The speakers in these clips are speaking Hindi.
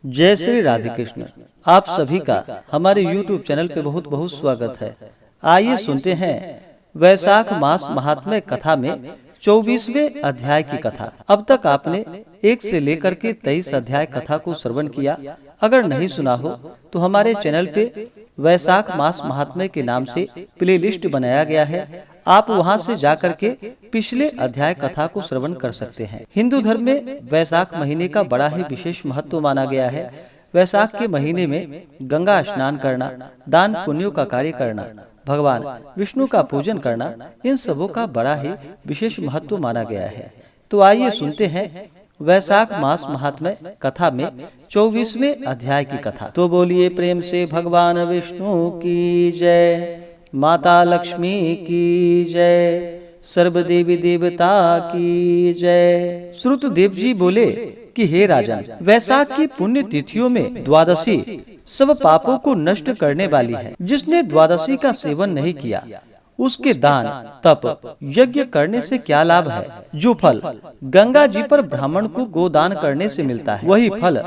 जय श्री राधे कृष्ण। आप सभी का हमारे YouTube चैनल पे बहुत बहुत स्वागत है। आइए सुनते हैं वैशाख मास महात्म्य कथा में 24वें अध्याय की कथा। अब तक आपने 1 से लेकर के 23 अध्याय कथा को श्रवण किया। अगर नहीं सुना हो तो हमारे चैनल पे वैशाख मास महात्म्य के नाम से प्लेलिस्ट बनाया गया है, आप वहां से जाकर के पिछले अध्याय कथा को श्रवण कर सकते हैं। हिंदू धर्म में वैशाख महीने का बड़ा ही विशेष महत्व माना गया है। वैशाख के महीने में गंगा स्नान करना, दान पुण्यों का कार्य करना, भगवान विष्णु का पूजन करना, इन सबों का बड़ा ही विशेष महत्व माना गया है। तो आइए सुनते हैं वैशाख मास महात्म्य कथा में 24वें अध्याय की कथा। तो बोलिए प्रेम से भगवान विष्णु की जय, माता लक्ष्मी की जय, सर्व देवी देवता की जय। श्रुतदेव जी बोले कि हे राजन, वैशाख की पुण्य तिथियों में द्वादशी सब पापों को नष्ट करने वाली है। जिसने द्वादशी का सेवन नहीं किया उसके दान तप यज्ञ करने से क्या लाभ है। जो फल गंगा जी पर ब्राह्मण को गोदान करने से मिलता है, वही फल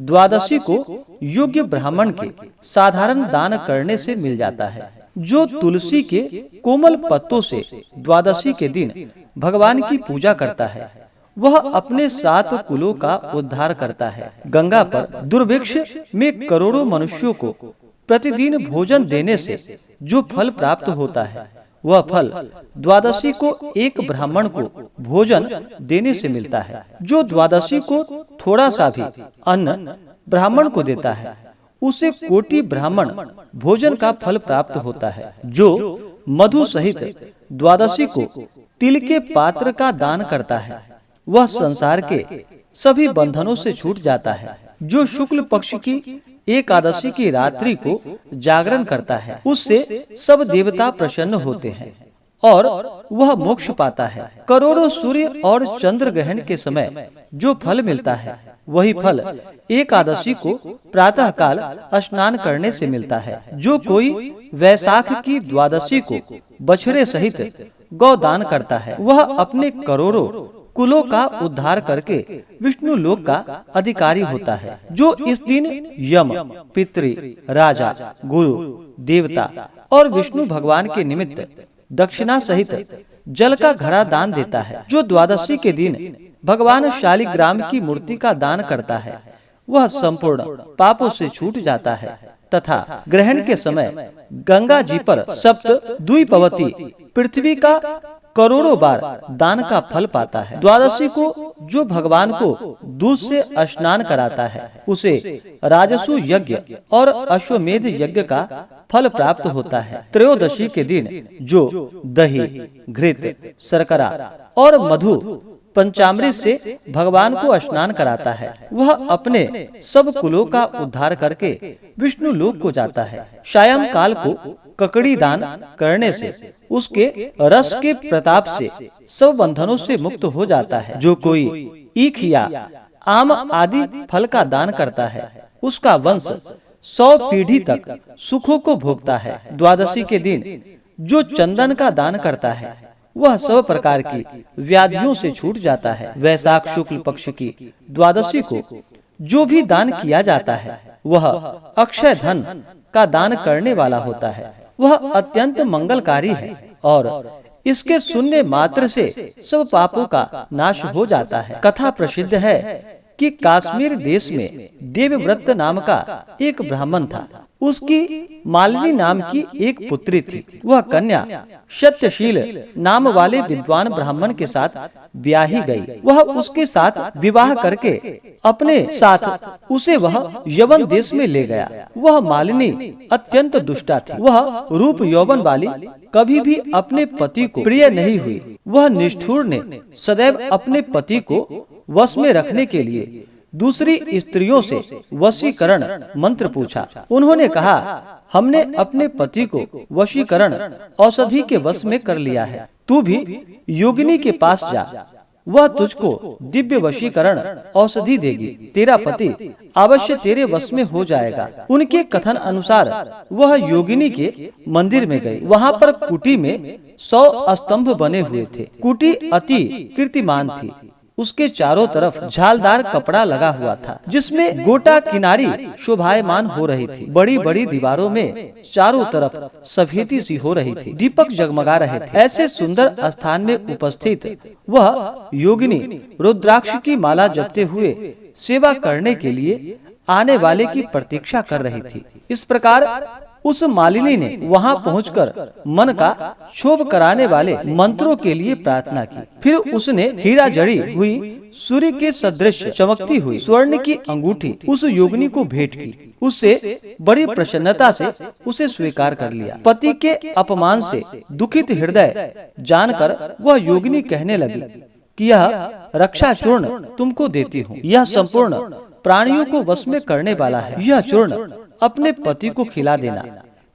द्वादशी को योग्य ब्राह्मण के साधारण दान करने से मिल जाता है। जो तुलसी के कोमल पत्तों से द्वादशी के दिन भगवान की पूजा करता है, वह अपने 7 कुलों का उद्धार करता है। गंगा पर दुर्भिक्ष में करोड़ों मनुष्यों को प्रतिदिन भोजन देने से जो फल प्राप्त होता है, वह फल द्वादशी को एक ब्राह्मण को भोजन देने से मिलता है। जो द्वादशी को थोड़ा सा भी अन्न ब्राह्मण को देता है, उसे कोटि ब्राह्मण भोजन का फल प्राप्त होता है। जो मधु सहित द्वादशी को तिल के पात्र का दान करता है, वह संसार के सभी बंधनों से छूट जाता है। जो शुक्ल पक्ष की एकादशी की रात्रि को जागरण करता है, उससे सब देवता प्रसन्न होते हैं और वह मोक्ष पाता है। करोड़ों सूर्य और चंद्र ग्रहण के समय जो फल मिलता है, वही फल एकादशी को प्रातः काल स्नान करने से मिलता है। जो कोई वैशाख की द्वादशी को बछड़े सहित गौदान करता है, वह अपने करोड़ों कुलों का उद्धार करके विष्णु लोक का अधिकारी होता है। जो इस दिन यम, पितृ, राजा, गुरु, देवता और विष्णु भगवान के निमित्त दक्षिणा सहित जल का घड़ा दान देता है। जो द्वादशी के दिन भगवान शालिग्राम की मूर्ति का दान करता है, वह संपूर्ण पापों से छूट जाता है तथा ग्रहण के समय गंगा जी पर सप्त द्विपवती पृथ्वी का करोड़ों बार दान का फल पाता है। द्वादशी को जो भगवान को दूध से स्नान कराता है, उसे राजसु यज्ञ और अश्वमेध यज्ञ का फल प्राप्त होता है। त्रयोदशी के दिन जो दही, घृत, शर्करा और मधु पंचामृत से भगवान को स्नान कराता है, वह अपने सब कुलों का उद्धार करके विष्णु लोक को जाता है। सायं काल को ककड़ी दान करने से उसके रस के प्रताप से सब बंधनों से मुक्त हो जाता है। जो कोई ईख या आम आदि फल का दान करता है, उसका वंश 100 पीढ़ी तक सुखों को भोगता है। द्वादशी के दिन जो चंदन का दान करता है, वह सब प्रकार की व्याधियों से छूट जाता है। वैशाख शुक्ल पक्ष की द्वादशी को जो भी दान किया जाता है, वह अक्षय धन का दान करने वाला होता है। वह अत्यंत मंगलकारी है और इसके सुनने मात्र से सब पापों का नाश हो जाता है। कथा प्रसिद्ध है कि कश्मीर देश में देवव्रत नाम का एक ब्राह्मण था। उसकी मालिनी नाम की एक पुत्री थी। वह कन्या सत्यशील नाम वाले विद्वान ब्राह्मण के साथ ब्याही गई। वह उसके साथ विवाह करके अपने साथ उसे वह यवन देश में ले गया। वह मालिनी अत्यंत दुष्टा थी। वह रूप यौवन वाली कभी भी अपने पति को प्रिय नहीं हुई। वह निष्ठुर ने सदैव अपने पति को वश में रखने के लिए दूसरी स्त्रियों से वशीकरण मंत्र पूछा। उन्होंने कहा, हमने अपने पति को वशीकरण औषधि के वश में कर लिया है, तू भी योगिनी के पास जा, वह तुझको दिव्य वशीकरण औषधि देगी, तेरा पति अवश्य तेरे वश में हो जाएगा। उनके कथन अनुसार वह योगिनी के मंदिर में गई। वहाँ पर कुटी में 100 स्तंभ बने हुए थे। कुटी अति कीर्तिमान थी। उसके चारों तरफ झालदार कपड़ा लगा हुआ था, जिसमें गोटा किनारी शोभायमान हो रही थी। बड़ी बड़ी दीवारों में चारों तरफ सफेदी सी हो रही थी, दीपक जगमगा रहे थे। ऐसे सुंदर स्थान में उपस्थित वह योगिनी रुद्राक्ष की माला जपते हुए सेवा करने के लिए आने वाले की प्रतीक्षा कर रही थी। इस प्रकार उस मालिनी ने वहां पहुंचकर मन का क्षोभ कराने वाले मंत्रों के लिए प्रार्थना की। फिर उसने हीरा जड़ी हुई सूर्य के सदृश चमकती हुई स्वर्ण की अंगूठी उस योगिनी को भेंट की। उससे बड़ी प्रसन्नता से उसे स्वीकार कर लिया। पति के अपमान से दुखित हृदय जानकर वह योगिनी कहने लगी कि यह रक्षा चूर्ण तुमको देती हूँ। यह संपूर्ण प्राणियों को वश में करने वाला है। यह चूर्ण अपने पति को खिला देना,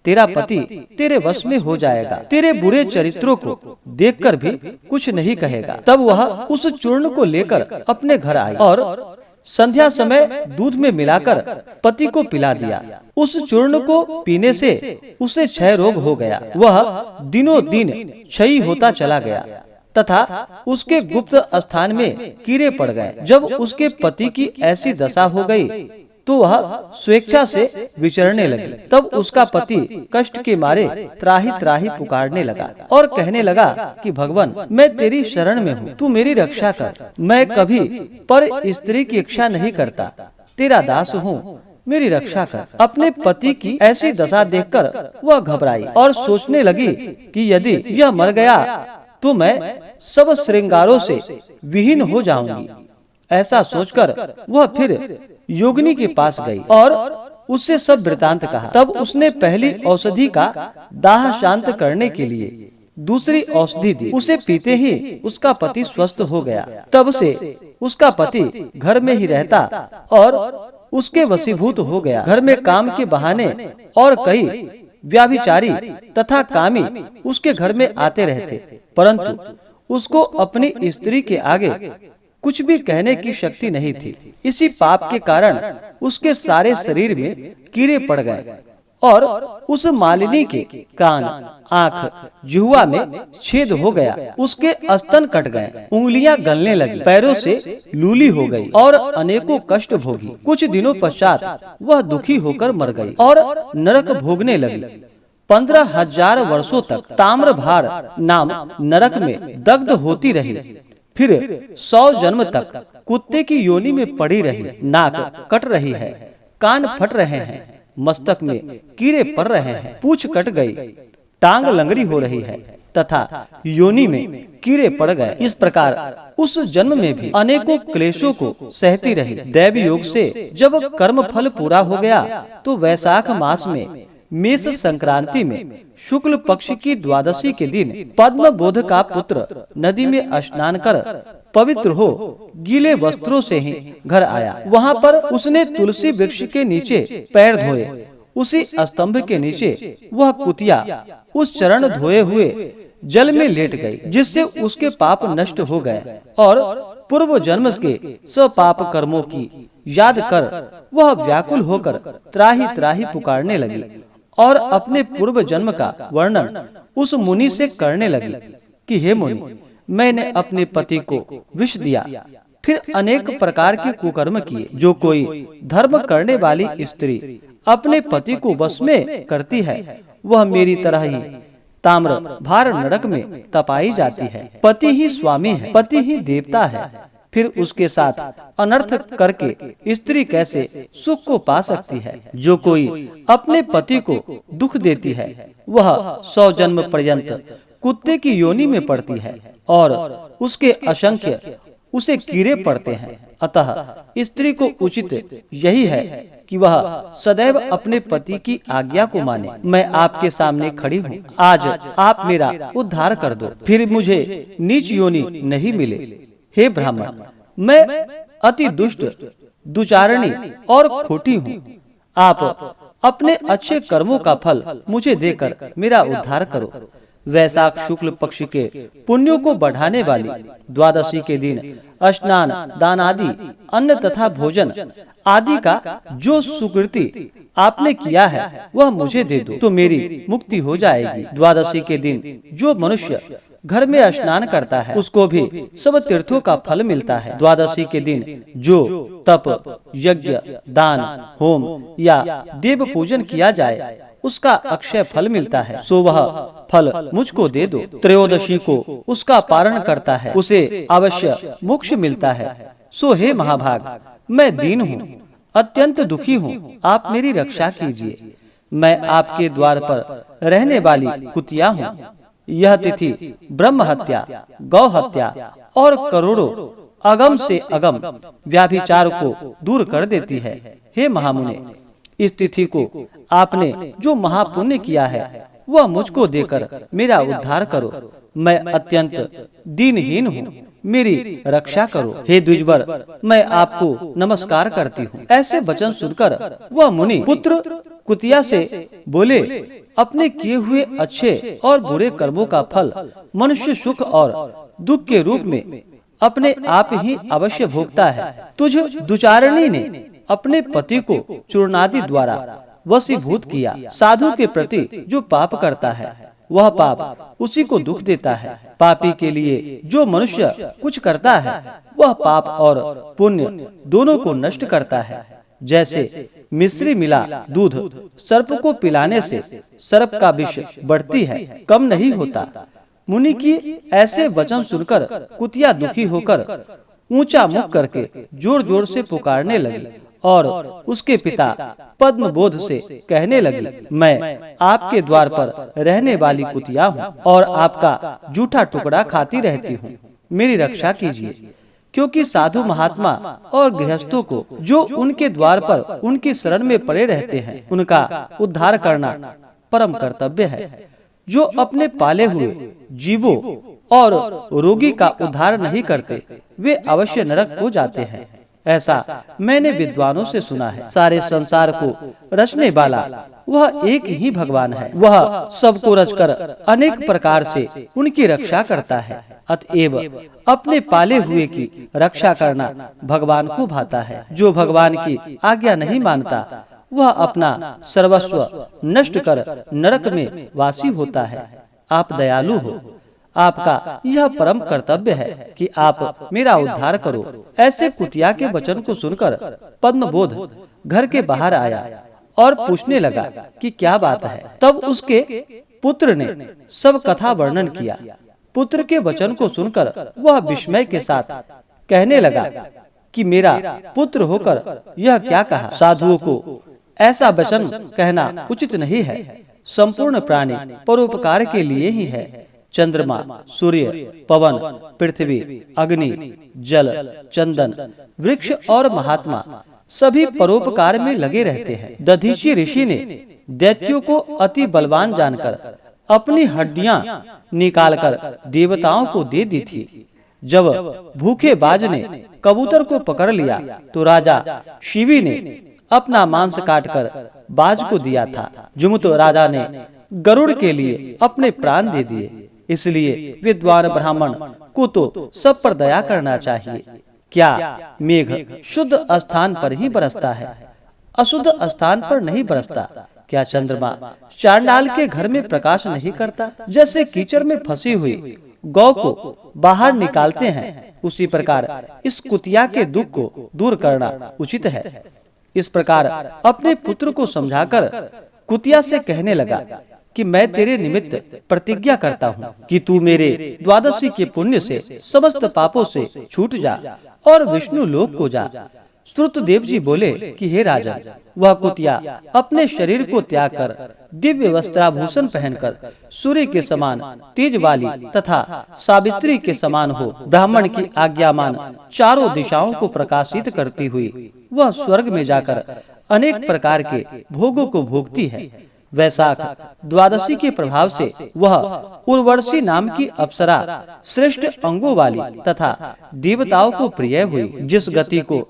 तेरा पति तेरे वश में हो जाएगा। तेरे बुरे चरित्रों को देखकर भी कुछ नहीं कहेगा। तब वह उस चूर्ण को लेकर अपने घर आई और संध्या समय दूध में मिलाकर पति को पिला दिया। उस चूर्ण को पीने से उसे क्षय रोग हो गया। वह दिनों दिन क्षयी होता चला गया तथा उसके गुप्त स्थान में कीड़े पड़ गए। जब उसके पति की ऐसी दशा हो गई तो वह स्वेच्छा से विचरने लगी। तब उसका पति कष्ट के मारे त्राही त्राही पुकारने लगा और कहने लगा कि भगवान, मैं तेरी शरण में हूँ, तू मेरी रक्षा कर। मैं कभी पर स्त्री की इच्छा नहीं करता, तेरा दास हूँ, मेरी रक्षा कर। अपने पति की ऐसी दशा देखकर वह घबराई और सोचने लगी कि यदि यह मर गया तो मैं सब श्रृंगारों से विहीन हो जाऊंगी। ऐसा सोचकर वह फिर योगिनी के पास गई और उससे सब वृतांत कहा। तब उसने पहली औषधि का दाह शांत करने के लिए दूसरी औषधि दी। उसे पीते ही उसका पति स्वस्थ हो गया। तब से उसका पति घर में ही रहता और उसके वशीभूत हो गया। घर में काम के बहाने और कई व्याभिचारी तथा कामी उसके घर में आते रहते, परंतु उसको अपनी स्त्री के आगे कुछ भी कहने की शक्ति नहीं थी। इसी पाप के कारण उसके सारे शरीर में कीड़े पड़ गए और उस मालिनी के कान, आँख, जिह्वा में छेद हो गया। उसके स्तन कट गए, उंगलियां गलने लगी, पैरों से लूली हो गई और अनेकों कष्ट भोगी। कुछ दिनों पश्चात वह दुखी होकर मर गई और नरक भोगने लगी। 15,000 वर्षों तक ताम्रभार नाम नरक में दग्ध होती रही। फिर 100 जन्म तक कुत्ते की योनि में पड़ी रही। नाक कट रही है, कान फट रहे हैं, मस्तक में कीड़े पड़ रहे हैं, पूंछ कट गई, टांग लंगड़ी हो रही है तथा योनि में कीड़े पड़ गए। इस प्रकार उस जन्म में भी अनेकों क्लेशों को सहती रही। दैव योग से जब कर्म फल पूरा हो गया तो वैशाख मास में मेष संक्रांति में शुक्ल पक्ष की द्वादशी के दिन पद्म बोध का पुत्र नदी में स्नान कर पवित्र हो गीले वस्त्रों से ही घर आया। वहाँ पर उसने तुलसी वृक्ष के नीचे पैर धोए। उसी स्तंभ के नीचे वह कुतिया उस चरण धोए हुए जल में लेट गई, जिससे उसके पाप नष्ट हो गए और पूर्व जन्म के सब पाप कर्मों की याद कर वह व्याकुल होकर त्राही त्राही पुकारने लगी और अपने पूर्व जन्म का वर्णन उस मुनि से करने लगी कि हे मुनि, मैंने अपने पति को विष दिया, फिर अनेक प्रकार के कुकर्म किए। जो कोई धर्म करने वाली स्त्री अपने पति को वश में करती है, वह मेरी तरह ही ताम्र भार नरक में तपाई जाती है। पति ही स्वामी है, पति ही देवता है, फिर उसके साथ अनर्थ करके स्त्री कैसे सुख को पा सकती है। जो कोई अपने पति को दुख देती है, वह 100 जन्म पर्यंत कुत्ते की योनि में पड़ती है और उसके असंख्य उसे कीड़े पड़ते हैं। अतः स्त्री को उचित यही है कि वह सदैव अपने पति की आज्ञा को माने। मैं आपके सामने खड़ी हूँ, आज आप मेरा उद्धार कर दो, फिर मुझे नीच योनि नहीं मिले। हे ब्राह्मण, मैं अति दुष्ट, दुचारणी और खोटी हूँ। आप अपने अच्छे कर्मों का फल मुझे देकर मेरा उद्धार करो। वैशाख शुक्ल पक्ष के पुण्यों को बढ़ाने वाली द्वादशी के दिन स्नान, दान आदि, अन्न तथा भोजन आदि का जो सुकृति आपने किया है वह मुझे दे दो, तो मेरी मुक्ति हो जाएगी। द्वादशी के दिन जो मनुष्य घर में स्नान करता है उसको भी सब तीर्थों का फल मिलता है। द्वादशी के दिन जो तप, यज्ञ, दान, होम या देव पूजन किया जाए उसका अक्षय फल मिलता है, सो वह फल मुझको दे दो। त्रयोदशी को उसका पारण करता है उसे अवश्य मोक्ष मिलता है। सो हे महाभाग, मैं दीन हूँ, अत्यंत दुखी हूँ, आप मेरी रक्षा कीजिए। मैं आपके द्वार पर रहने वाली कुतिया हूँ। यह तिथि ब्रह्म हत्या, गौ हत्या और करोड़ों अगम से अगम व्याभिचार को दूर कर देती है। हे महामुने, इस तिथि को आपने जो महापुण्य किया है वह मुझको देकर मेरा उद्धार करो। मैं अत्यंत दीनहीन हूँ, मेरी रक्षा करो। हे द्विजवर, मैं आपको नमस्कार करती हूँ। ऐसे वचन सुनकर वह मुनि पुत्र कुतिया से बोले, अपने किए हुए अच्छे और बुरे कर्मों का फल मनुष्य सुख और दुख के रूप में अपने आप ही अवश्य भोगता है। तुझ दुचारणी ने अपने पति को चूर्णादि द्वारा वशीभूत किया। साधु के प्रति जो पाप करता है वह पाप उसी को दुख देता है। पापी के लिए जो मनुष्य कुछ करता है वह पाप और पुण्य दोनों को नष्ट करता है। जैसे मिश्री मिला दूध सर्प को पिलाने से सर्प का विष बढ़ती है, कम नहीं होता। मुनि की ऐसे वचन सुनकर कुतिया दुखी होकर ऊंचा मुख करके जोर जोर से पुकारने लगी और उसके पिता पद्म बोध से कहने लगी, मैं आपके द्वार पर रहने वाली कुतिया हूँ और आपका जूठा टुकड़ा खाती रहती हूँ, मेरी रक्षा कीजिए। क्योंकि साधु महात्मा और गृहस्थों को जो उनके द्वार पर उनकी शरण में पड़े रहते हैं उनका उद्धार करना परम कर्तव्य है। जो अपने पाले हुए जीवों और रोगी का उद्धार नहीं करते वे अवश्य नरक को जाते हैं, ऐसा मैंने विद्वानों से सुना है। सारे संसार को रचने वाला वह एक ही भगवान है। वह सबको रचकर अनेक प्रकार से उनकी रक्षा करता है। अतएव अपने पाले हुए की रक्षा करना भगवान को भाता है। जो भगवान की आज्ञा नहीं मानता वह अपना सर्वस्व नष्ट कर नरक में वासी होता है। आप दयालु हो, आपका यह परम कर्तव्य है कि आप मेरा उद्धार करो। ऐसे कुतिया के वचन को सुनकर पद्मबोध घर के बाहर आया और पूछने लगा कि क्या बात है। तब उसके पुत्र ने सब कथा वर्णन किया। पुत्र के वचन को सुनकर वह विस्मय के साथ कहने लगा कि मेरा पुत्र होकर यह क्या कहा। साधुओं को ऐसा वचन कहना उचित नहीं है। संपूर्ण प्राणी परोपकार के लिए ही है। चंद्रमा, सूर्य, पवन, पृथ्वी, अग्नि, जल, चंदन, वृक्ष और महात्मा सभी परोपकार में लगे रहते हैं। दधीची ऋषि ने दैत्यों को अति बलवान जानकर अपनी हड्डियां निकालकर देवताओं को दे दी थी। जब भूखे बाज ने कबूतर को पकड़ लिया तो राजा शिवी ने अपना मांस काटकर बाज को दिया था। जुमुत राजा ने गरुड़ के लिए अपने प्राण दे दिए। इसलिए विद्वान ब्राह्मण को तो सब पर दया करना चाहिए। क्या मेघ शुद्ध स्थान पर ही बरसता है, अशुद्ध स्थान पर नहीं बरसता? क्या चंद्रमा चांडाल के घर में प्रकाश नहीं करता? जैसे कीचड़ में फंसी हुई गौ को बाहर निकालते हैं, उसी प्रकार इस कुतिया के दुख को दूर करना उचित है। इस प्रकार अपने पुत्र को समझाकर कुतिया से कहने लगा कि मैं तेरे निमित्त प्रतिज्ञा करता हूँ कि तू मेरे द्वादशी के पुण्य से समस्त पापों से छूट जा और विष्णु लोक को जा। श्रुतदेव जी बोले कि हे राजा, वह कुतिया अपने शरीर को त्याग कर दिव्य वस्त्राभूषण पहनकर सूर्य के समान तेज वाली तथा सावित्री के समान हो ब्राह्मण की आज्ञा मान चारों दिशाओं को प्रकाशित करती हुई वह स्वर्ग में जाकर अनेक प्रकार के भोगों को भोगती है। वैशाख द्वादशी के प्रभाव से वह उर्वशी नाम की अप्सरा श्रेष्ठ अंगों वाली तथा देवताओं को प्रिय हुई। जिस गति को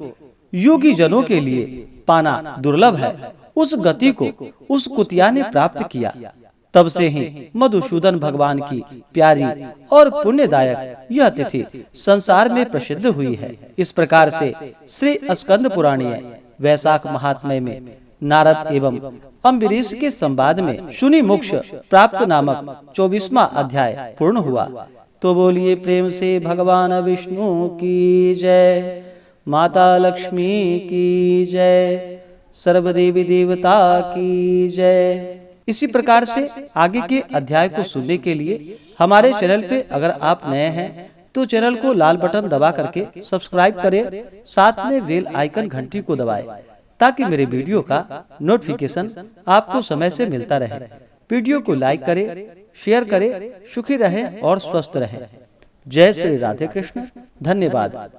योगी जनों के लिए पाना दुर्लभ है, उस गति को उस कुतिया ने प्राप्त किया। तब से ही मधुसूदन भगवान की प्यारी और पुण्यदायक यह तिथि संसार में प्रसिद्ध हुई है। इस प्रकार से श्री स्कंद पुराणीय वैशाख महात्म्य में नारद एवं अम्बरीश के संवाद में शुनि मोक्ष प्राप्त नामक 24वां अध्याय पूर्ण हुआ। तो बोलिए प्रेम से भगवान विष्णु की जय, माता लक्ष्मी की जय, सर्वदेवी देवता की जय। इसी प्रकार से आगे के अध्याय को सुनने के लिए हमारे चैनल पे अगर आप नए हैं तो चैनल को लाल बटन दबा करके सब्सक्राइब करें, साथ में बेल आइकन घंटी को दबाएं ताकि मेरे वीडियो का नोटिफिकेशन आपको समय से मिलता रहे। वीडियो को लाइक करें, शेयर करें। सुखी रहें और स्वस्थ रहें। जय श्री राधे कृष्ण। धन्यवाद।